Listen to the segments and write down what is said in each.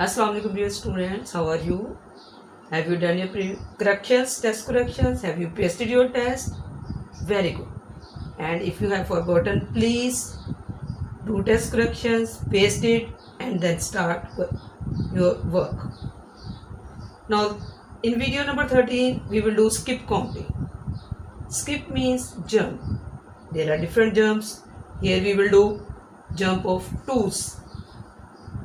Assalamu alaikum dear students, how are you? Have you done your corrections, test corrections? Have you pasted your test? Very good. And if you have forgotten, please do test corrections, paste it and then start your work. Now in video number 13, we will do skip counting. Skip means jump. There are different jumps. Here we will do jump of 2s.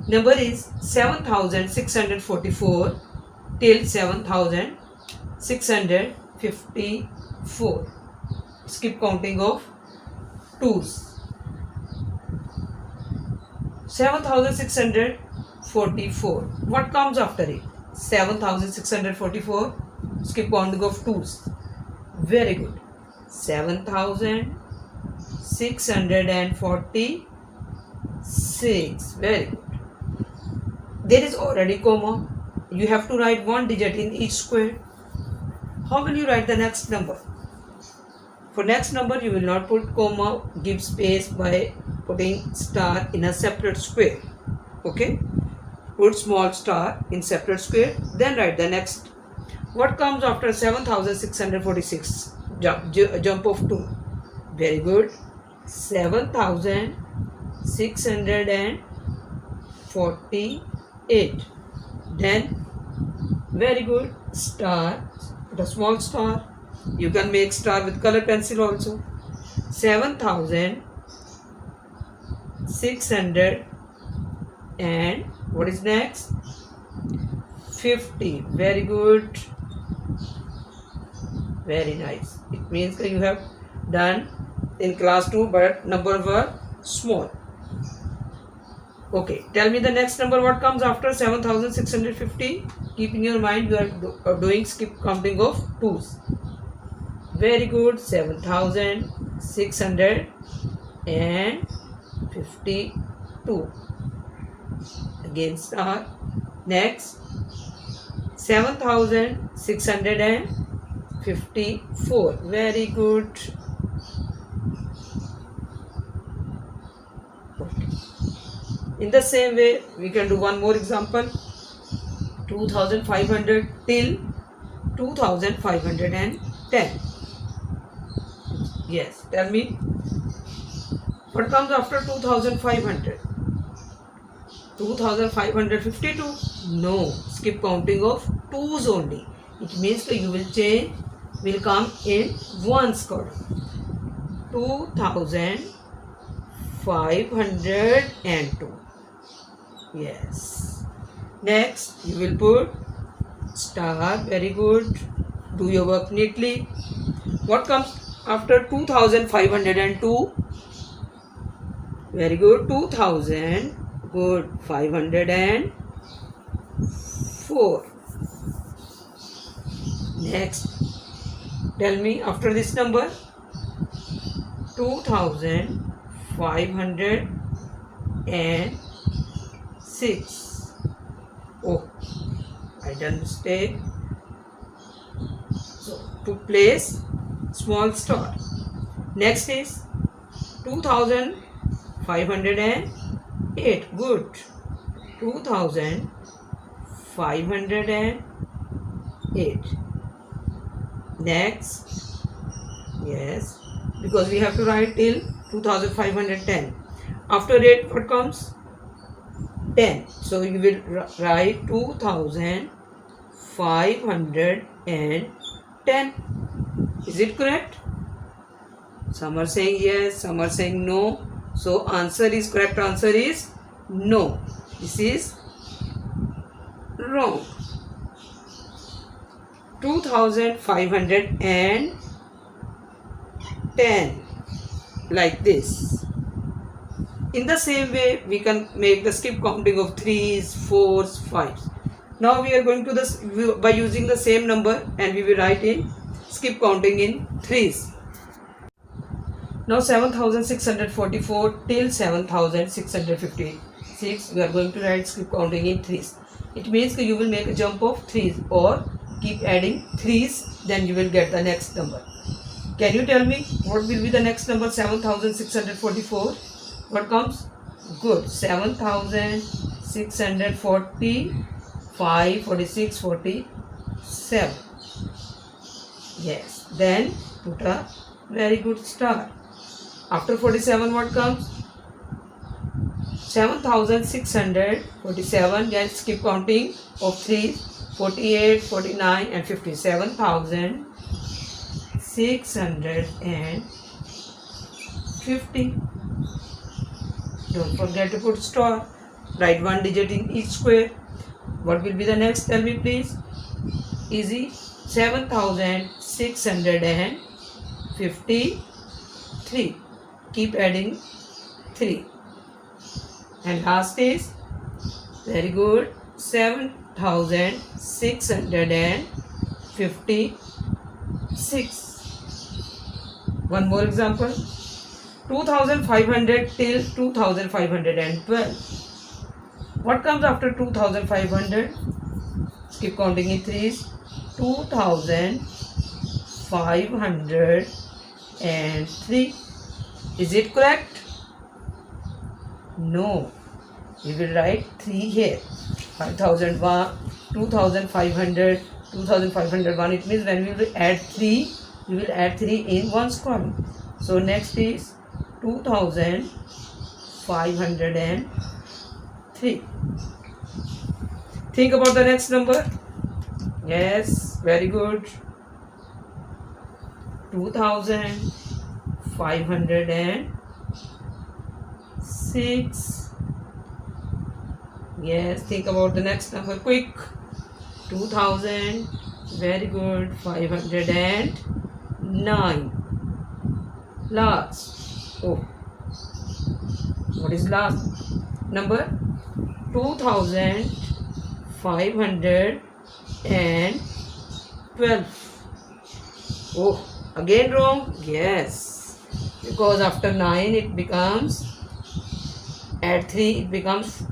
Number is 7644 till 7654. Skip counting of 2s. 7644. What comes after it? 7644. Skip counting of 2s. Very good. 7646. Very good. There is already comma. You have to write one digit in each square. How will you write the next number? For next number, you will not put comma, give space by putting star in a separate square. Okay? Put small star in separate square, then write the next. What comes after 7646? Jump of 2. Very good. 7648. Then very good, star, put a small star. You can make star with color pencil also. 7600 and what is next? 50. Very good. Very nice. It means that you have done in class 2 but number were small. Okay, tell me the next number. What comes after 7650? Keep in your mind you are doing skip counting of 2s. Very good. 7652. Again star. Next 7654. Very good. Okay. In the same way, we can do one more example. 2500 till 2510. Yes, tell me. What comes after 2500? 2552? No, skip counting of 2s only. It means that you will change, will come in ones column. 2502. Yes. Next, you will put star. Very good. Do your work neatly. What comes after 2502? Very good. 2000. Good. 504. Next, tell me after this number. 2506. Oh, I done mistake. So to place small star. Next is 2508. Good. 2508. Next. Yes. Because we have to write till 2510. After it, what comes? 10. So you will write 2510. Is it correct? Some are saying yes, some are saying no. So answer is correct. Answer is no. This is wrong. 2510 like this. In the same way, we can make the skip counting of 3s, 4s, 5s. Now we are going to this by using the same number and we will write in skip counting in 3s. Now 7644 till 7656 we are going to write skip counting in 3s. It means that you will make a jump of 3s or keep adding 3s, then you will get the next number. Can you tell me what will be the next number? 7644. What comes? Good. 7,645, 46, 47. Yes. Then put a very good star. After 47, what comes? 7,647. Let's keep counting of 3, 48, 49 and 50. 7,650. Don't forget to put star. Write one digit in each square. What will be the next? Tell me please. Easy. 7,653. Keep adding 3. And last is, very good, 7,656. One more example. 2,500 till 2,512. What comes after 2,500? Keep counting in threes. 2,503. Is it correct? No. We will write 3 here. 5,001, 2,500, 2,501. It means when we will add 3, we will add 3 in one column. So next is 2,503. Think about the next number. Yes, very good. 2,506. Yes, think about the next number quick. 2,000. Very good. 509. Last. Oh, what is last number? 2,512. Oh, again wrong? Yes, because after 9 it becomes, add 3 it becomes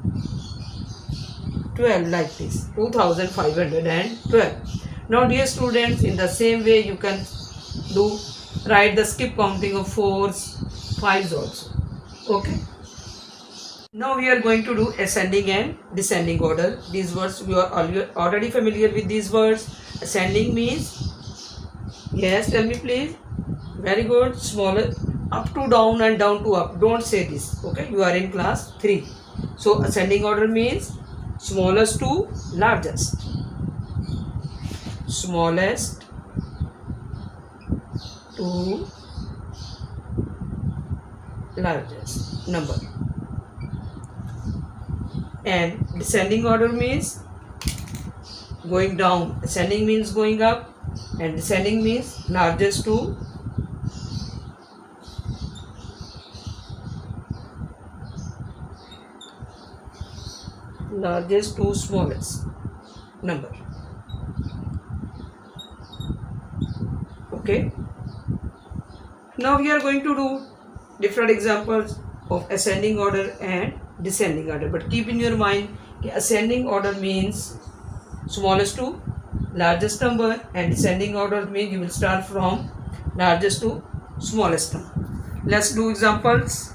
12, like this. 2,512. Now dear students, in the same way you can do, write the skip counting of 4s, 5s also. Okay. Now we are going to do ascending and descending order. These words, you are already familiar with these words. Ascending means, yes, tell me please. Very good. Smaller, up to down and down to up. Don't say this. Okay, you are in class 3. So ascending order means smallest to largest. Smallest to largest number. And descending order means going down. Ascending means going up, and descending means largest to smallest number. Okay. Now we are going to do different examples of ascending order and descending order. But keep in your mind, ascending order means smallest to largest number, and descending order means you will start from largest to smallest number. Let's do examples.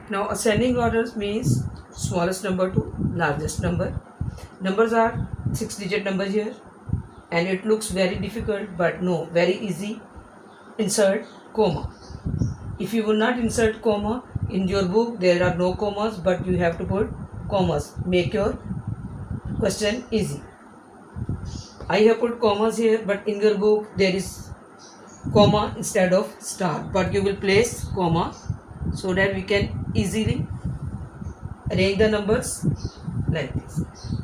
Now ascending orders means smallest number to largest number. Numbers are 6-digit numbers here, and it looks very difficult, but no, very easy. Insert comma. If you will not insert comma, in your book there are no commas, but you have to put commas. Make your question easy. I have put commas here, but in your book there is comma instead of star, but you will place comma so that we can easily arrange the numbers like this.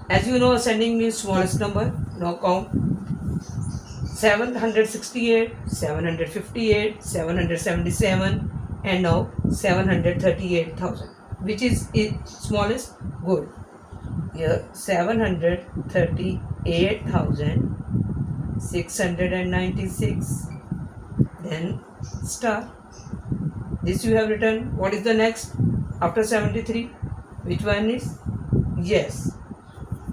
As you know, ascending means smallest number. Now count. 768, 758, 777, and now 738,000. Which is smallest? Good. Here 738,696. Then star. This you have written. What is the next after 73? Which one is? Yes,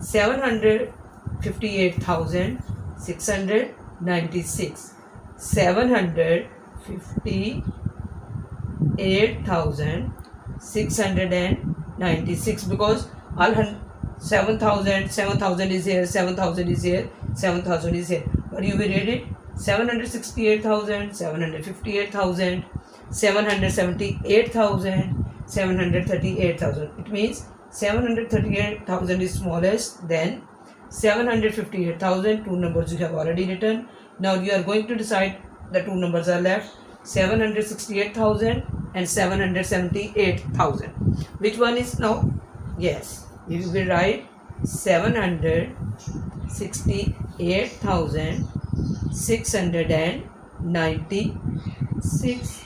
758,696. 758,696. 696 because all 7,000 is here, 7,000 is here, 7,000 is here, but you will read it 768,000, 758,000, 778,000, 738,000. It means 738,000 is smallest, then 758,000, two numbers you have already written. Now you are going to decide, the two numbers are left, 768,000 and 778,000. Which one is now? Yes, you will write 768,696.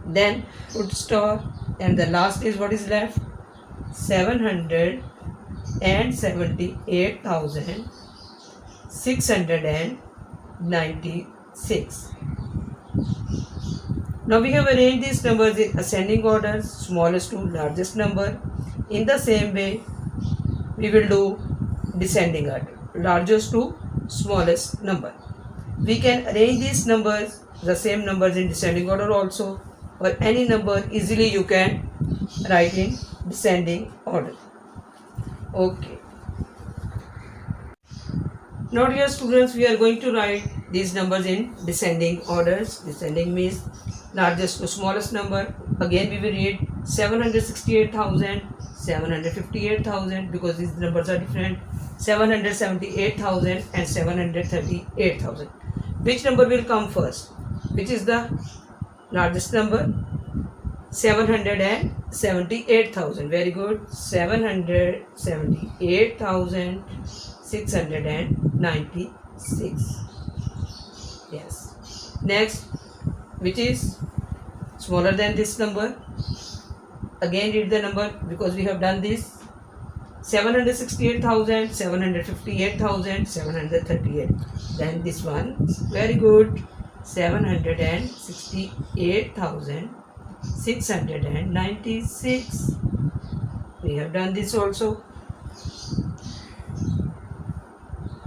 Then put star, and the last is what is left, 778,696. Now we have arranged these numbers in ascending order, smallest to largest number. In the same way, we will do descending order, largest to smallest number. We can arrange these numbers, the same numbers, in descending order also, or any number easily you can write in descending order. Okay. Now dear students, we are going to write these numbers in descending orders. Descending means largest to smallest number. Again we will read 768,000, 758,000 because these numbers are different, 778,000 and 738,000. Which number will come first? Which is the largest number? 778,000. Very good. 778,696. Yes. Next, which is smaller than this number? Again read the number because we have done this. 768,000, 758,000, 738. Then this one. Very good. 768,696. We have done this also.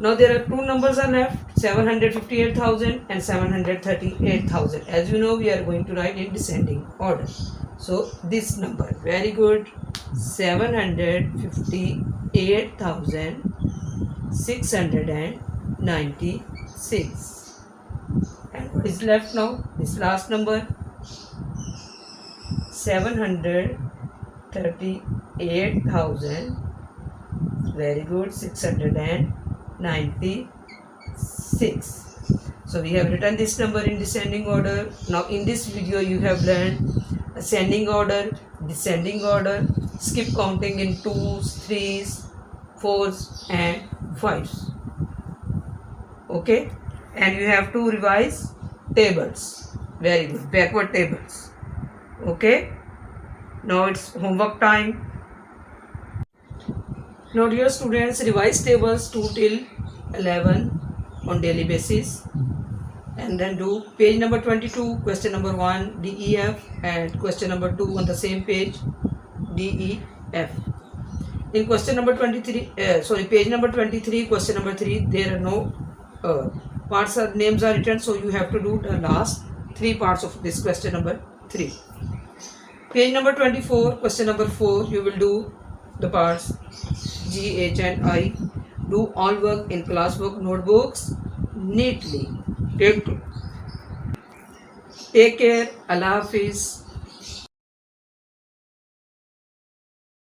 Now there are two numbers are left, 758,000 and 738,000. As you know, we are going to write in descending order. So this number, very good, 758,696. And what is left now? This last number, 738,000. Very good, 696. So we have written this number in descending order. Now in this video you have learned ascending order, descending order, skip counting in 2s, 3s, 4s and 5s. Okay, and you have to revise tables. Very good, backward tables. Okay, now it's homework time. Now dear students, revise tables 2 till 11 on daily basis, and then do page number 22, question number 1, DEF, and question number 2 on the same page, DEF. In question number 23, page number 23, question number 3, there are no parts or names are written, so you have to do the last 3 parts of this question number 3. Page number 24, question number 4, you will do the parts G, H and I. Do all work in classwork notebooks neatly. Take care. Allah Hafiz.